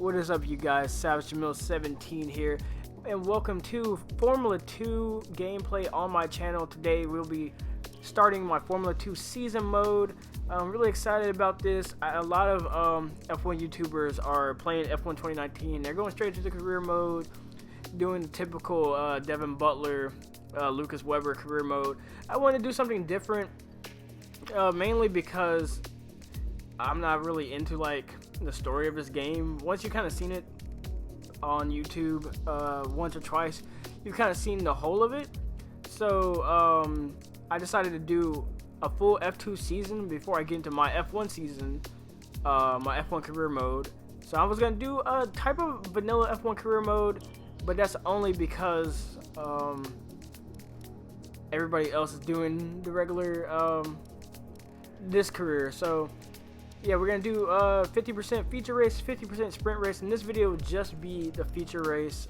What is up, you guys? Savage Jamil 17 here, and welcome to Formula 2 gameplay on my channel. Today we'll be starting my Formula 2 season mode. I'm really excited about this. A lot of F1 YouTubers are playing F1 2019. They're going straight to the career mode, doing the typical Devin Butler, Lucas Weber career mode. I want to do something different, mainly because I'm not really into like the story of this game. Once you kind of seen it on YouTube once or twice, you've kind of seen the whole of it. So I decided to do a full F2 season before I get into my F1 season, my F1 career mode. So I was gonna do a type of vanilla F1 career mode, but that's only because everybody else is doing the regular this career. So yeah, we're gonna do 50% feature race, 50% sprint race, and this video will just be the feature race,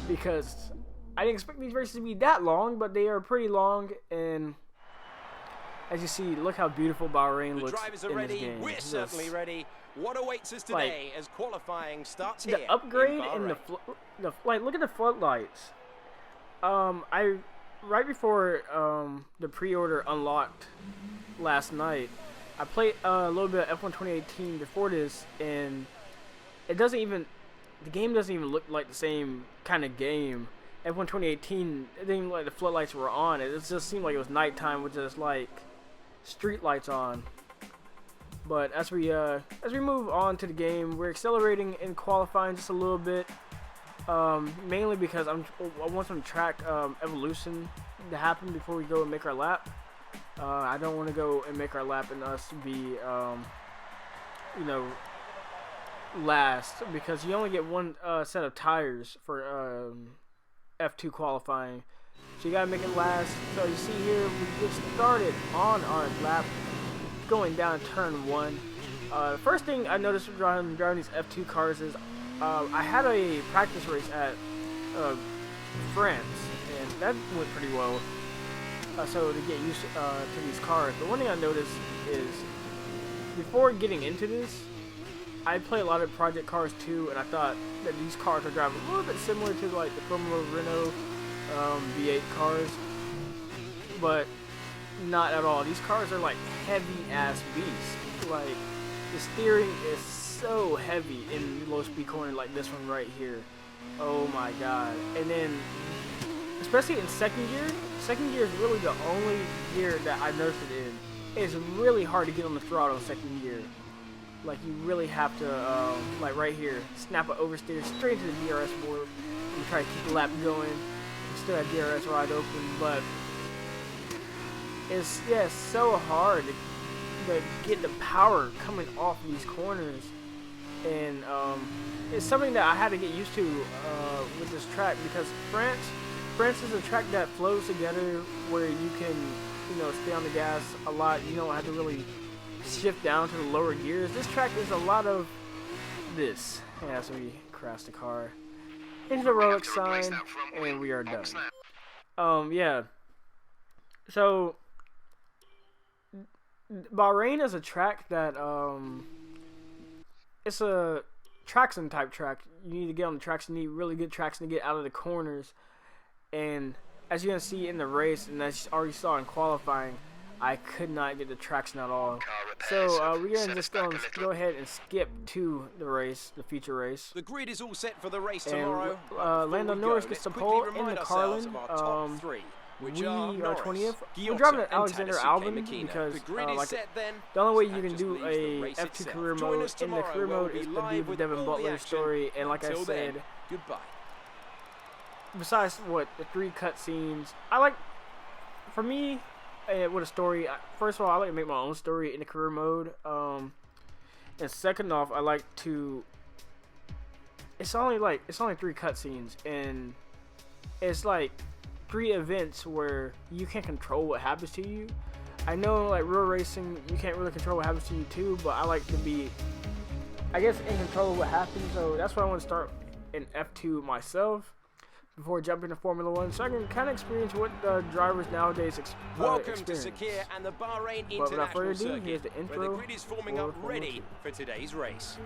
because I didn't expect these races to be that long, but they are pretty long. And as you see, look how beautiful Bahrain looks in this game. We're certainly ready. What awaits us today as qualifying starts here? The upgrade in the like, look at the floodlights. Right before the pre-order unlocked last night, I played a little bit of F1 2018 before this, and it doesn't even, the game doesn't even look like the same kind of game. F1 2018, it didn't even look like the floodlights were on. It just seemed like it was nighttime with just like street lights on. But as we move on to the game, we're accelerating in qualifying just a little bit, mainly because I want some track evolution to happen before we go and make our lap. I don't want to go and make our lap and us be, you know, last, because you only get one set of tires for F2 qualifying. So you gotta make it last. So you see here, we get started on our lap, going down turn 1. The first thing I noticed driving these F2 cars is I had a practice race at France, and that went pretty well. So to get used to these cars. But one thing I noticed is, before getting into this, I play a lot of Project Cars 2, and I thought that these cars are driving a little bit similar to like the Formula Renault V8 cars, but not at all. These cars are like heavy ass beasts. Like, the steering is so heavy in low speed corner like this one right here. Oh my god. And then especially in second gear is really the only gear that I noticed it in. It's really hard to get on the throttle in second gear. Like, you really have to, like right here, snap an oversteer straight to the DRS board and try to keep the lap going. You still have DRS wide open, but it's so hard to get the power coming off these corners. And it's something that I had to get used to with this track, because France is a track that flows together where you can, you know, stay on the gas a lot. You don't have to really shift down to the lower gears. This track is a lot of this. Yeah, so we crashed the car into the Rolex sign, and we are done. Yeah. So Bahrain is a track that it's a traction type track. You need to get on the tracks. You need really good traction to get out of the corners. And as you're going to see in the race, and as you already saw in qualifying, I could not get the traction at all. So we're going to just go ahead and skip to the race, the feature race. The grid is all set for the race tomorrow. Lando Norris gets the pole in the Carlin. We are 20th. We're driving an Alexander Albon because the only way you can do a F2 career mode in the career mode is to do the Devin Butler story. And like I said, goodbye. Besides what the 3 cutscenes, I like, for me, with a story, first of all, I like to make my own story in the career mode, and second off, I like to, it's only 3 cutscenes, and it's like 3 events where you can't control what happens to you. I know, like, real racing, you can't really control what happens to you too, but I like to be, I guess, in control of what happens. So that's why I want to start in F2 myself before jumping to Formula 1, so I can kind of experience what the drivers nowadays Welcome to Sakir and the Bahrain International Circuit, here's the intro, where the grid is forming up ready for today's race.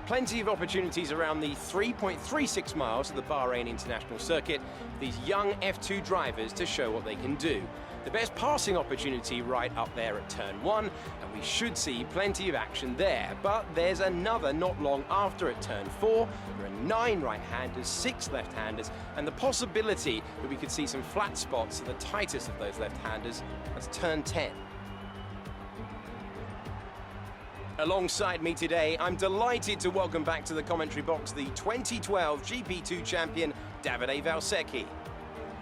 Plenty of opportunities around the 3.36 miles of the Bahrain International Circuit for these young F2 drivers to show what they can do. The best passing opportunity right up there at turn 1, and we should see plenty of action there. But there's another not long after at turn 4. There are 9 right-handers, 6 left-handers, and the possibility that we could see some flat spots at the tightest of those left-handers. That's turn 10. Alongside me today, I'm delighted to welcome back to the commentary box the 2012 GP2 champion, Davide Valsecchi.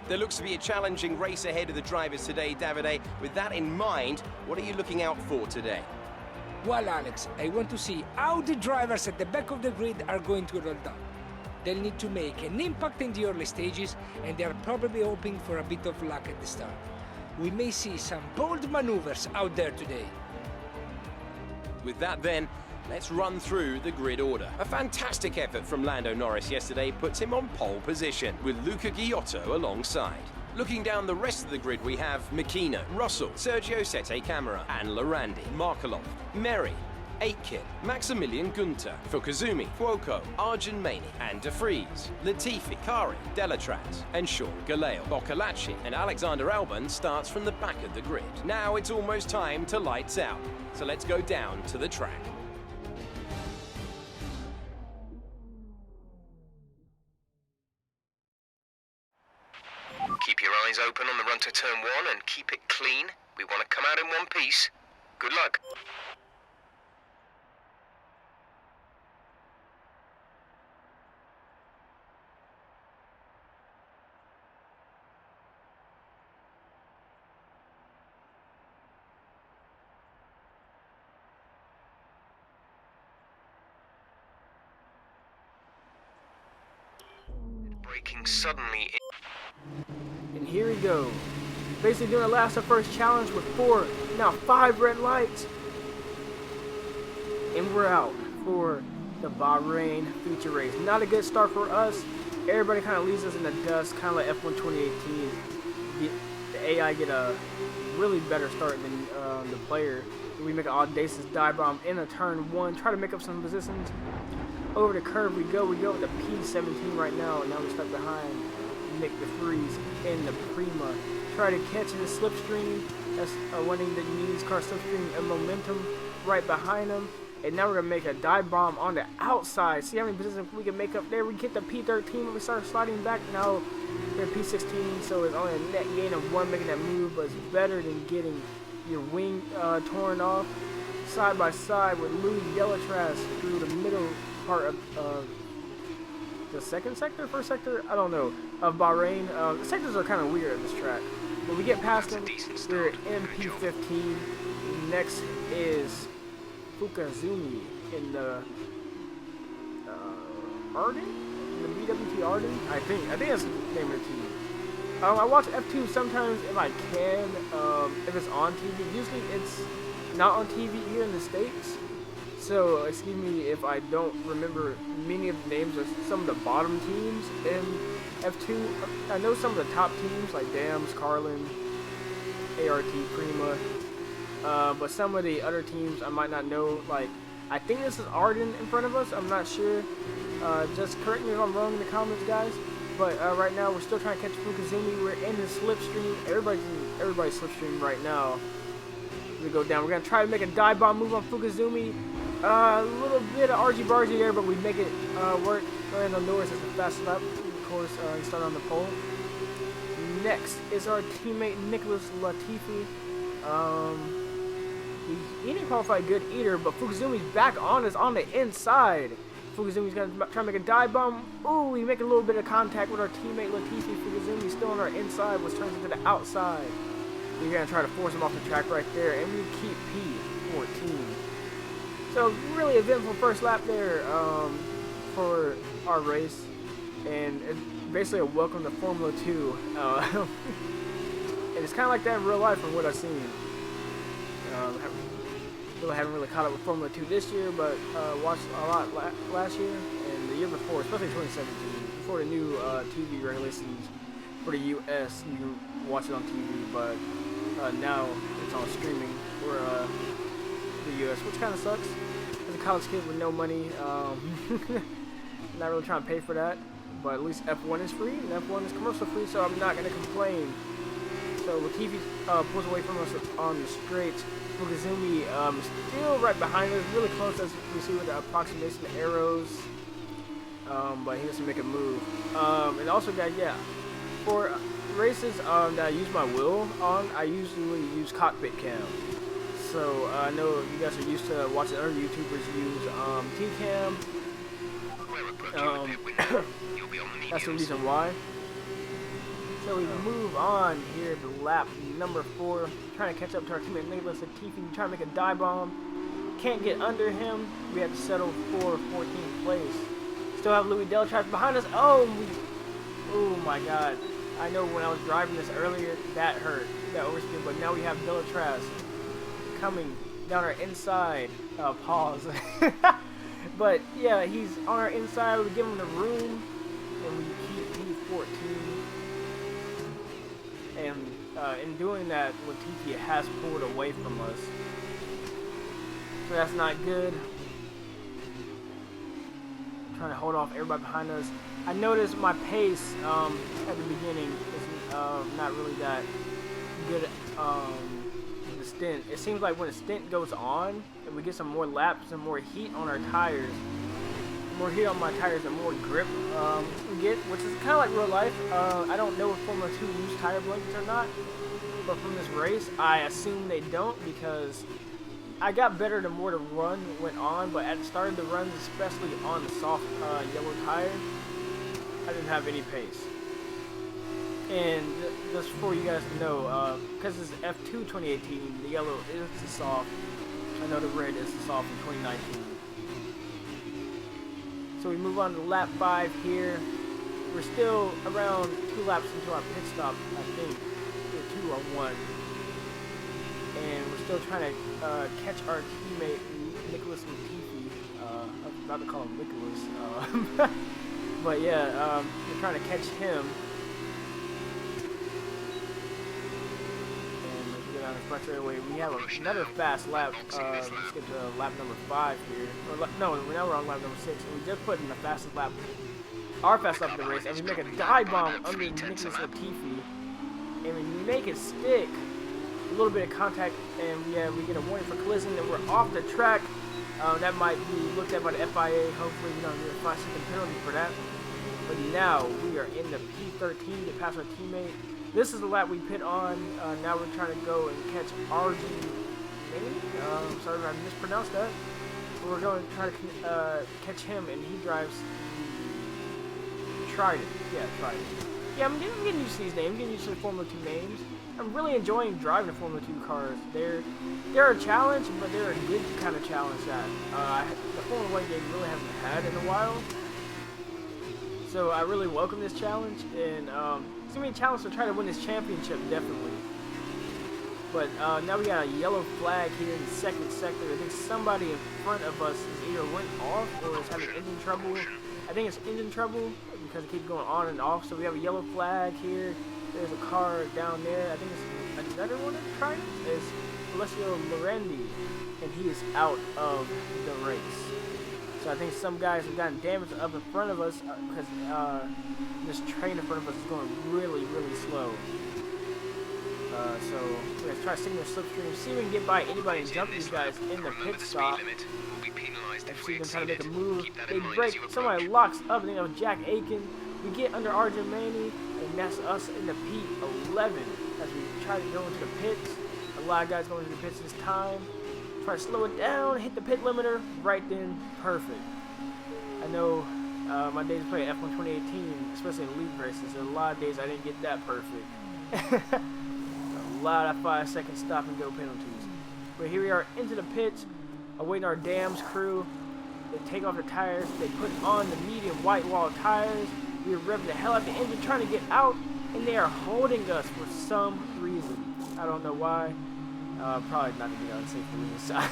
There looks to be a challenging race ahead of the drivers today, Davide. With that in mind, what are you looking out for today? Well, Alex, I want to see how the drivers at the back of the grid are going to roll down. They'll need to make an impact in the early stages, and they are probably hoping for a bit of luck at the start. We may see some bold maneuvers out there today. With that then, let's run through the grid order. A fantastic effort from Lando Norris yesterday puts him on pole position, with Luca Ghiotto alongside. Looking down the rest of the grid, we have Makino, Russell, Sergio Sette Camara, and Lorandi, Markelov, Merry, Aitken, Maximilian Gunter, Fukuzumi, Fuoco, Arjun Maini, and De Vries, Latifi, Kari, Delatraz, and Sean Galeo. Boccolacci and Alexander Albon starts from the back of the grid. Now it's almost time to lights out, so let's go down to the track. Keep your eyes open on the run to turn 1 and keep it clean. We want to come out in one piece. Good luck. Braking suddenly in. And here we go. Basically doing a last of first challenge with 4, now 5 red lights. And we're out for the Bahrain feature race. Not a good start for us. Everybody kind of leaves us in the dust, kind of like F1 2018. The AI get a really better start than the player. We make an audacious dive bomb in a turn 1, try to make up some positions. Over the curve we go with the P17 right now, and now we're stuck behind Nick De Vries in the Prima. Try to catch in the slipstream. That's one thing that needs car slipstream and momentum right behind him. And now we're going to make a dive bomb on the outside. See how many positions we can make up there. We get the P13 when we start sliding back. Now we're at P16, so it's only a net gain of 1 making that move, but it's better than getting your wing torn off. Side by side with Louis Delatraz through the middle part of the second sector, first sector, I don't know, of Bahrain. The sectors are kind of weird at this track. When we get past them, we're at MP15. Next is Fukuzumi in the Arden? In the BWT Arden? I think that's the name of the team. I watch F2 sometimes if I can, if it's on TV. Usually it's not on TV here in the States. So, excuse me if I don't remember many of the names of some of the bottom teams in F2. I know some of the top teams like Dams, Carlin, ART, Prima. But some of the other teams I might not know. Like, I think this is Arden in front of us. I'm not sure. Just correct me if I'm wrong in the comments, guys. But right now we're still trying to catch Fukuzumi. We're in the slipstream. Everybody's slipstream right now. We go down. We're gonna try to make a dive bomb move on Fukuzumi. A little bit of argy-bargy there, but we make it work. Lando Norris is the fastest lap. Of course, he started on the pole. Next is our teammate Nicholas Latifi. He didn't qualify good either, but Fukuzumi's back on us on the inside. Fukuzumi's going to try to make a dive bomb. Ooh, we make a little bit of contact with our teammate Latifi. Fukuzumi's still on our inside, which turns into the outside. We're going to try to force him off the track right there, and we keep P14. So, really eventful first lap there for our race. And it's basically a welcome to Formula 2. And it's kind of like that in real life from what I've seen. Haven't really caught up with Formula 2 this year, but watched a lot last year and the year before, especially 2017, before the new TV regulations for the U.S. You can watch it on TV, but now it's on streaming for the U.S., which kind of sucks. As a college kid with no money, not really trying to pay for that. But at least F1 is free, and F1 is commercial free, so I'm not going to complain. So Latifi pulls away from us on the straight. Fukuzumi still right behind us, really close as we see with the approximation arrows. But he doesn't make a move. And also, guys, yeah, for races that I use my wheel on, I usually use cockpit cam. So I know you guys are used to watching other YouTubers use T-cam. That's the reason why. So we move on here to lap number 4, trying to catch up to our teammate Nicholas Latifi, trying to make a dive bomb. Can't get under him. We have to settle for 14th place. Still have Louis Delatraz behind us. Oh my God. I know when I was driving this earlier, that hurt. That oversteered, but now we have Delatraz coming down our inside. Pause. But yeah, he's on our inside. We give him the room, and we keep P14. And in doing that, Latifi has pulled away from us, so that's not good. Trying to hold off everybody behind us. I noticed my pace at the beginning is not really that good in the stint. It seems like when the stint goes on and we get some more laps and more heat on our tires, more heat on my tires and more grip we get, which is kind of like real life. I don't know if Formula 2 use tire blankets or not, but from this race I assume they don't, because I got better the more the run went on, but at the start of the runs, especially on the soft yellow tire, I didn't have any pace. And just for you guys to know, because it's F2 2018, the yellow is the soft. I know the red is the soft in 2019. So we move on to lap 5 here. We're still around 2 laps into our pit stop, I think. We're 2 on 1. And we're still trying to catch our teammate Nicholas Latifi. I was about to call him Nicholas. But yeah, we're trying to catch him. And let's get on the front straightaway. We have another fast lap. Let's get to lap number 5 here. Or, no, now we're on lap number 6. And we just put in the fastest lap, our fastest lap of the race. And we make a dive bomb under Nicholas Latifi. And we make it stick. A little bit of contact, and yeah, we get a warning for collision, and we're off the track. That might be looked at by the FIA. Hopefully we don't get a 5-second penalty for that. But now we are in the P13 to pass our teammate. This is the lap we pit on. Now we're trying to go and catch RG. Sorry if I mispronounced that. But we're going to try to catch him, and he drives Trident. Yeah, Trident. Yeah, I'm getting used to these names. I'm getting used to the Formula 2 names. I'm really enjoying driving the Formula 2 cars. They're a challenge, but they're a good kind of challenge that the Formula 1 game really hasn't had in a while. So I really welcome this challenge, and it's gonna be a challenge to try to win this championship, definitely. But now we got a yellow flag here in the second sector. I think somebody in front of us is either went off or is having engine trouble. I think it's engine trouble because it keeps going on and off. So we have a yellow flag here. There's a car down there. I think it's another one that's trying. It's Alessio Lorendi, and he is out of the race. So I think some guys have gotten damaged up in front of us because this train in front of us is going really, really slow. So we're going to try to signal slipstream, see if we can get by anybody and jump these guys in the pit stop. And see them trying to make a move. They break. Somebody locks up. I think that was Jack Aiken. We get under Arjun Maney, and that's us in the P11 as we try to go into the pits. A lot of guys going into the pits this time. Try to slow it down, hit the pit limiter, right then, perfect. I know my days playing F1 2018, especially in elite races, there are a lot of days I didn't get that perfect. A lot of 5-second stop and go penalties. But here we are into the pits, awaiting our dams crew. They take off the tires, they put on the medium white wall tires. We are revving the hell out of the engine trying to get out, and they are holding us for some reason. I don't know why. Probably not to be unsafe for reasons. I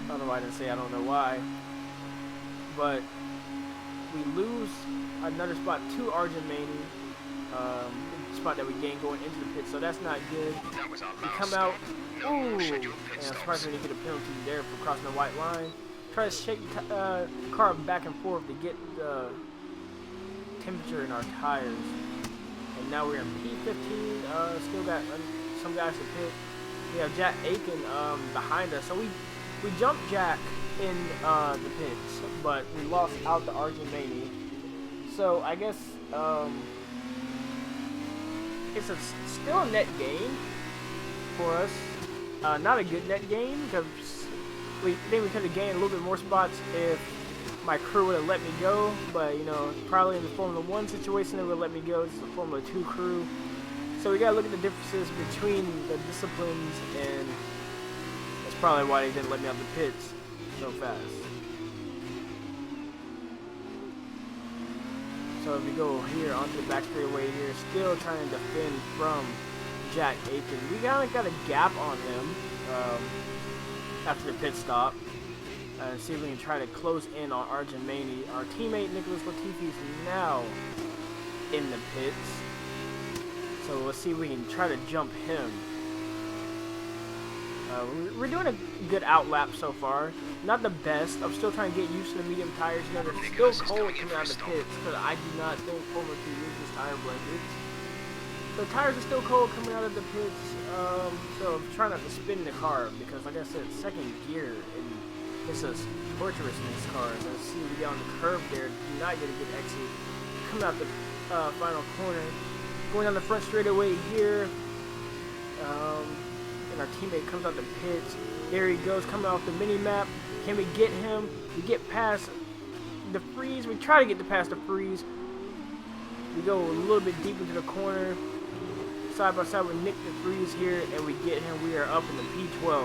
don't know why I didn't say I don't know why. But we lose another spot to Arjun Maney. spot that we gained going into the pit, so that's not good. That was our We last come out. stop. No more Ooh, scheduled pit and I'm stops. surprised we didn't get a penalty there for crossing the white line. Try to shake the car back and forth to get the temperature in our tires. And now we're in P15. Still got some guys to pit. We have Jack Aiken behind us, so we jumped Jack in the pits, but we lost out to Argentini. So I guess it's still a net gain for us. Not a good net gain because we think we could have gained a little bit more spots if my crew would have let me go. But you know, probably in the Formula 1 situation they would let me go. This is a Formula 2 crew. So we gotta look at the differences between the disciplines, and that's probably why they didn't let me out the pits so fast. So if we go here onto the back straightaway here, still trying to defend from Jack Aiken. We got a gap on him after the pit stop. And see if we can try to close in on Argentini. Our teammate Nicholas Latifi is now in the pits. So let's see if we can try to jump him. We're doing a good outlap so far. Not the best. I'm still trying to get used to the medium tires. You know, they're still cold coming out of the pits because I do not think Formula 2 uses tire blankets. The tires are still cold coming out of the pits. So I'm trying not to spin the car because, like I said, second gear and this is torturous in these cars. Let's see we get on the curve there. Do not get a good exit. Coming out the final corner. Going down the front straightaway here. And our teammate comes out the pits. There he goes, coming off the mini map. Can we get him? We get past the freeze. We try to get past the freeze. We go a little bit deep into the corner. Side by side with Nick the Freeze here, and we get him. We are up in the P12,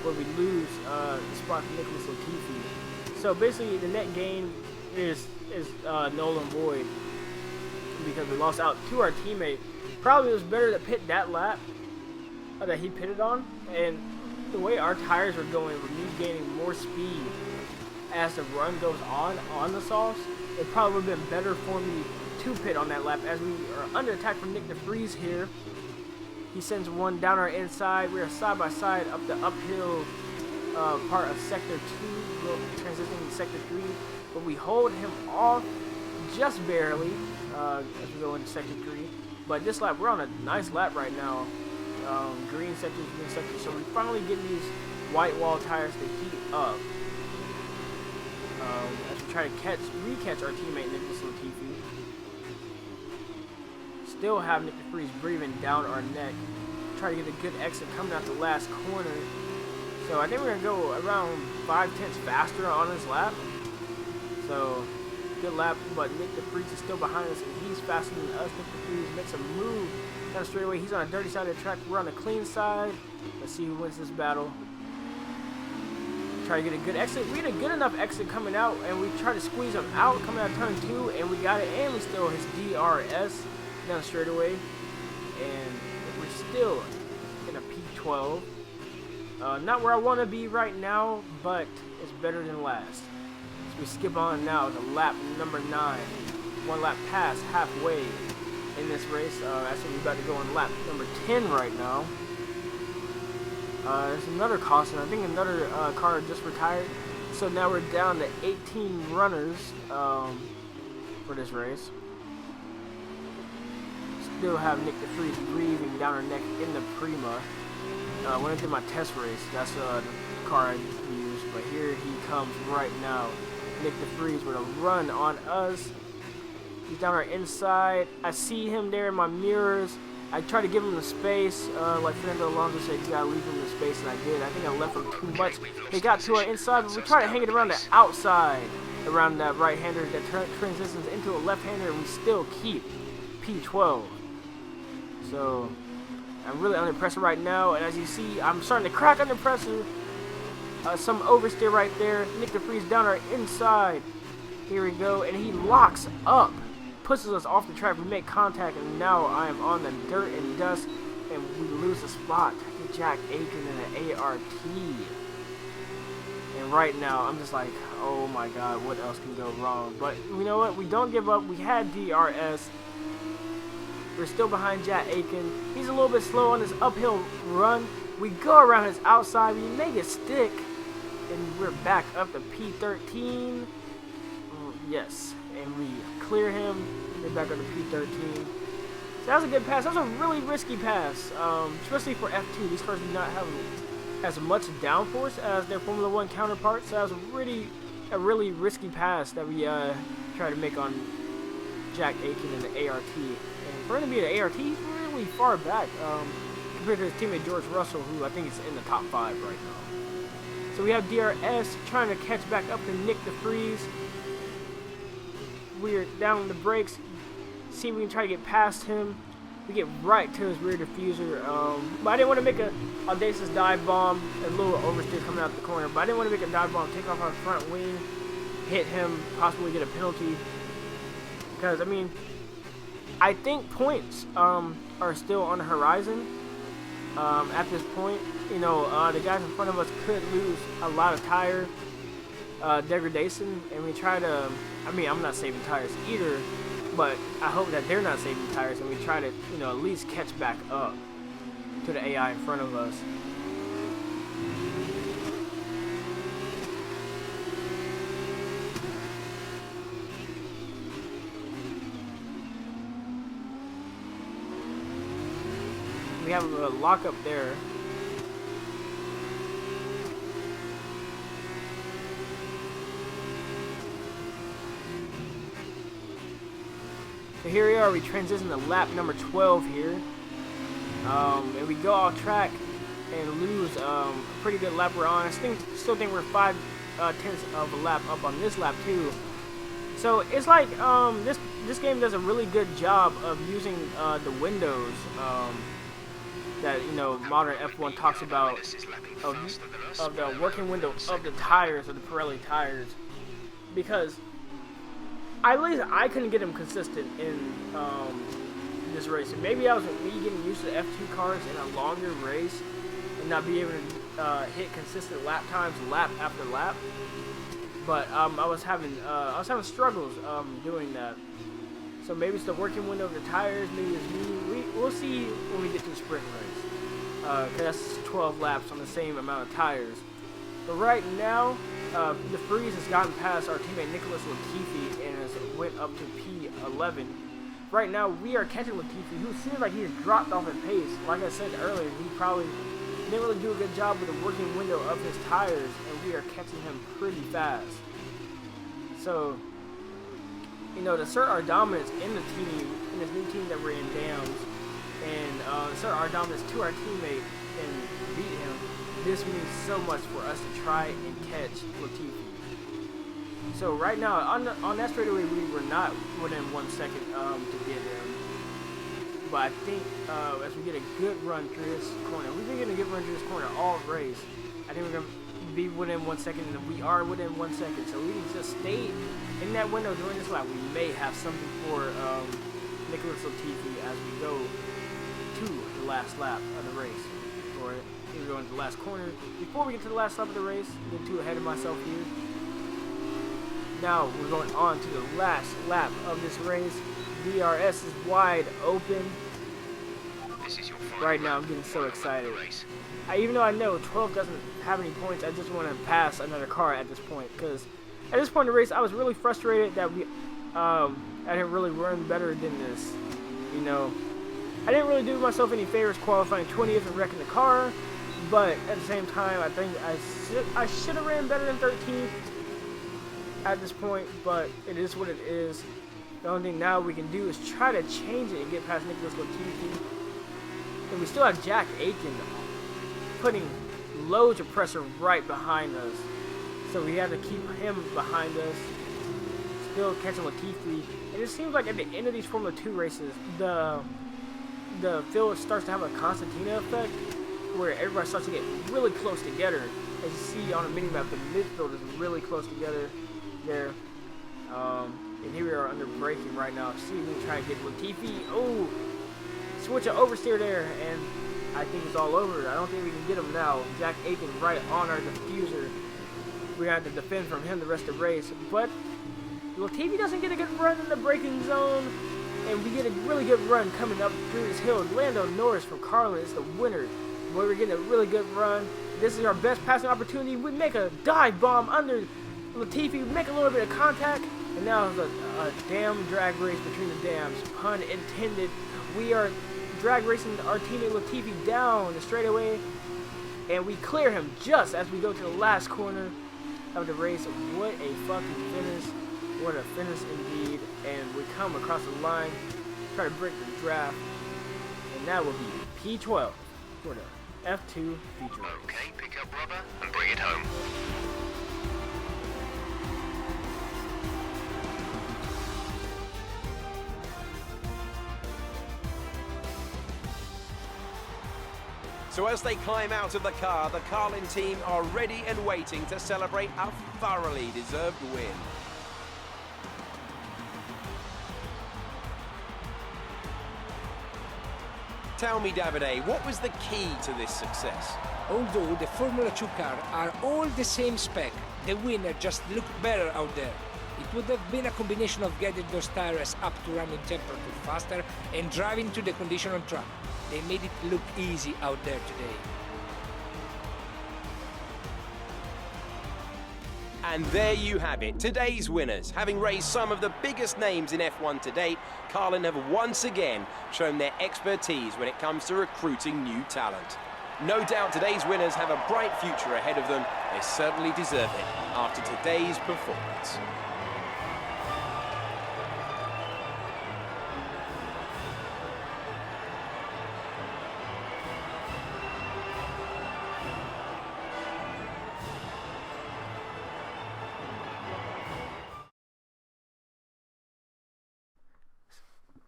where we lose the spot to Nicholas Latifi. So basically, the net gain is null and void because we lost out to our teammate. Probably it was better to pit that lap that he pitted on, and the way our tires were going, with me gaining more speed as the run goes on the softs, it probably would have been better for me to pit on that lap as we are under attack from Nick DeFries here. He sends one down our inside. We are side by side up the uphill part of Sector 2, transitioning to Sector 3, but we hold him off just barely as we go into Sector 3. But this lap, we're on a nice lap right now. Green sectors, green sectors. So we finally get these white wall tires to heat up as we try to recatch our teammate Nicholas Latifi. Still have Nick DeFries breathing down our neck. Try to get a good exit coming out the last corner. So I think we're gonna go around 5/10 faster on this lap. So good lap, but Nick DeFries is still behind us and he's faster than us. Nick DeFries makes a move down the straightaway. He's on a dirty side of the track. We're on the clean side. Let's see who wins this battle. Try to get a good exit. We had a good enough exit coming out, and we tried to squeeze him out coming out of turn 2, and we got it, and we still his DRS down the straightaway, and we're still in a P12. Not where I want to be right now, but it's better than last. So we skip on now to lap number 9. One lap past halfway in this race. Actually, we're about to go on lap number 10 right now. There's another caution. I think another car just retired. So now we're down to 18 runners for this race. Still have Nick DeFries breathing down her neck in the Prima. When I did my test race, that's the car I used. But here he comes right now. Nick DeFries with a run on us. He's down our inside. I see him there in my mirrors. I try to give him the space, like Fernando Alonso said, you gotta leave him the space, and I did. I think I left him too much. He got to our inside, but we try to hang it around the outside, around that right-hander that transitions into a left-hander, and we still keep P12. So I'm really under pressure right now, and as you see, I'm starting to crack under pressure. Some oversteer right there. Nick DeFries down our inside. Here we go, and he locks up. Pushes us off the track. We make contact, and now I am on the dirt and dust, and we lose the spot to Jack Aiken in an ART. And right now, I'm just like, oh my god, what else can go wrong? But you know what? We don't give up. We had DRS. We're still behind Jack Aiken. He's a little bit slow on his uphill run. We go around his outside. We make it stick. And we're back up to P13. Yes. And we clear him. We're back up to P13. So that was a good pass. That was a really risky pass. Especially for F2. These cars do not have as much downforce as their Formula 1 counterparts. So that was a really risky pass that we tried to make on Jack Aiken in the ART. And for him to be an ART, he's really far back compared to his teammate George Russell, who I think is in the top 5 right now. So we have DRS trying to catch back up to Nick DeFries. We're down on the brakes. See if we can try to get past him. We get right to his rear diffuser. But I didn't want to make an audacious dive bomb. A little oversteer coming out the corner. But I didn't want to make a dive bomb, take off our front wing, hit him, possibly get a penalty. Because, I mean, I think points are still on the horizon at this point. You know, the guys in front of us could lose a lot of tire degradation. And we try to, I mean, I'm not saving tires either. But I hope that they're not saving tires and we try to, you know, at least catch back up to the AI in front of us. We have a lockup there. So here we are, we transition to lap number 12 here. And we go off track and lose a pretty good lap we're on. I still think we're 5/10 of a lap up on this lap too. So it's like this game does a really good job of using the windows that, you know, modern F1 talks about of the working window of the tires, of the Pirelli tires, because at least I couldn't get him consistent in this race. And maybe I was me getting used to F2 cars in a longer race and not be able to hit consistent lap times lap after lap. But I was having struggles doing that. So maybe it's the working window of the tires. Maybe it's me. We'll see when we get to the sprint race. Cause that's 12 laps on the same amount of tires. But right now, the freeze has gotten past our teammate Nicholas Latifi and has went up to P11. Right now, we are catching Latifi, who seems like he has dropped off in pace. Like I said earlier, he probably didn't really do a good job with the working window of his tires, and we are catching him pretty fast. So, you know, to assert our dominance in the team, in this new team that we're in, Dams, and assert our dominance to our teammate and beat him, this means so much for us to try and catch Latifi. So right now, on that straightaway, we were not within 1 second to get him. But I think as we get a good run through this corner, we've been getting a good run through this corner all race. I think we're going to be within 1 second, and we are within 1 second. So we can just stay in that window during this lap. We may have something for Nicholas Latifi as we go to the last lap of the race. Or we're going to the last corner. Before we get to the last lap of the race, I'm getting too ahead of myself here. Now we're going on to the last lap of this race. DRS is wide open. Right now I'm getting so excited. Even though I know 12 doesn't have any points, I just want to pass another car at this point. Because at this point in the race, I was really frustrated that I didn't really run better than this. You know, I didn't really do myself any favors qualifying 20th and wrecking the car. But at the same time, I think I should have ran better than 13th at this point, but it is what it is. The only thing now we can do is try to change it and get past Nicholas Latifi. And we still have Jack Aiken putting loads of pressure right behind us. So we have to keep him behind us. Still catching Latifi. And it seems like at the end of these Formula 2 races, the field starts to have a Constantina effect, where everybody starts to get really close together. As you see on the minimap, the midfield is really close together there. And here we are under braking right now. See if we can try and get Latifi. Oh, switch an oversteer there, and I think it's all over. I don't think we can get him now. Jack Aiken right on our diffuser. We have to defend from him the rest of the race. But Latifi doesn't get a good run in the braking zone. and we get a really good run coming up through this hill. Lando Norris from Carlin is the winner. We're getting a really good run. This is our best passing opportunity. We make a dive bomb under Latifi, make a little bit of contact, and now it's a damn drag race between the dams. Pun intended. We are drag racing our teammate Latifi down the straightaway, and we clear him just as we go to the last corner of the race. What a fucking finish. What a finish indeed. And we come across the line, try to break the draft, and that will be P12 for the F2 feature race. Okay, pick up rubber and bring it home. So as they climb out of the car, the Carlin team are ready and waiting to celebrate a thoroughly deserved win. Tell me, Davide, what was the key to this success? Although the Formula 2 cars are all the same spec, the winner just looked better out there. It would have been a combination of getting those tires up to running temperature faster and driving to the condition on track. They made it look easy out there today. And there you have it, today's winners. Having raised some of the biggest names in F1 to date, Carlin have once again shown their expertise when it comes to recruiting new talent. No doubt today's winners have a bright future ahead of them. They certainly deserve it after today's performance.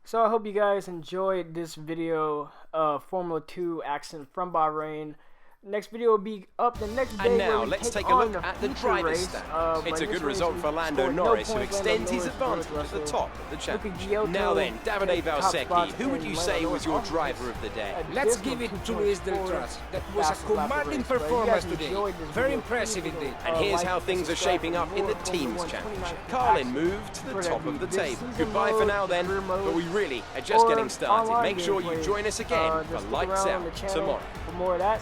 So I hope you guys enjoyed this video of Formula 2 action from Bahrain. Next video will be up the next day. And now where we let's take a on look at the feature driver's race. stand. It's a This good race result we for Lando scored no Norris, who points. extends Lando his Norris, advantage at the Russell, top of the championship. Giotto, Now then, Davide top Valsecchi, spots, who would and you Lando say Norris was your off driver of the day? Let's give it to Luis Del Tras. That was a commanding performance today. Very impressive indeed. And here's how things are shaping up in the team's championship. Carlin moved to the top of the table. Goodbye for now then, but we really are just getting started. Make sure you join us again for Lights Out tomorrow. For more of that.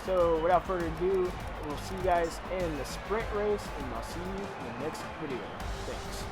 So without further ado, we'll see you guys in the sprint race, and I'll see you in the next video. Thanks.